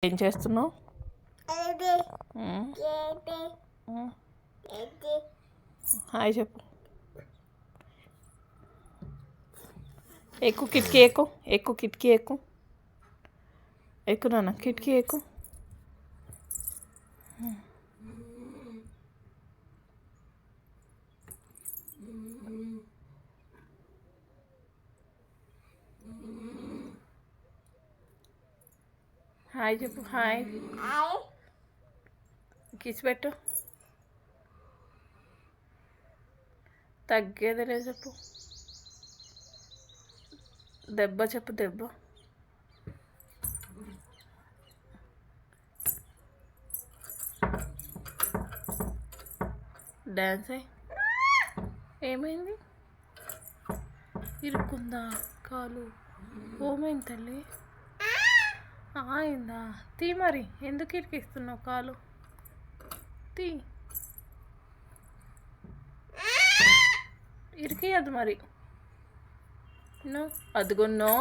ఏం చేస్తున్నావు? హాయ్ చెప్పు. ఎక్కు కిటికీ ఎక్కు, ఎక్కు కిటికీ ఎక్కు, ఎక్కు నాన్న కిటికీ ఎక్కు. హాయ్ చెప్పు. హాయ్ కిస్ పెట్టు. తగ్గేదిలే చెప్పు. దెబ్బ చెప్పు. దెబ్బ డ్యాన్స్ అయ్యి. ఏమైంది? ఇరుక్కుందా కాలు? ఓమైంది తల్లి? అయిందా? తీ మరి, ఎందుకు ఇరికిస్తున్నావు కాలు? తీ, ఇరికియద్దు మరి. నో అదిగో నో.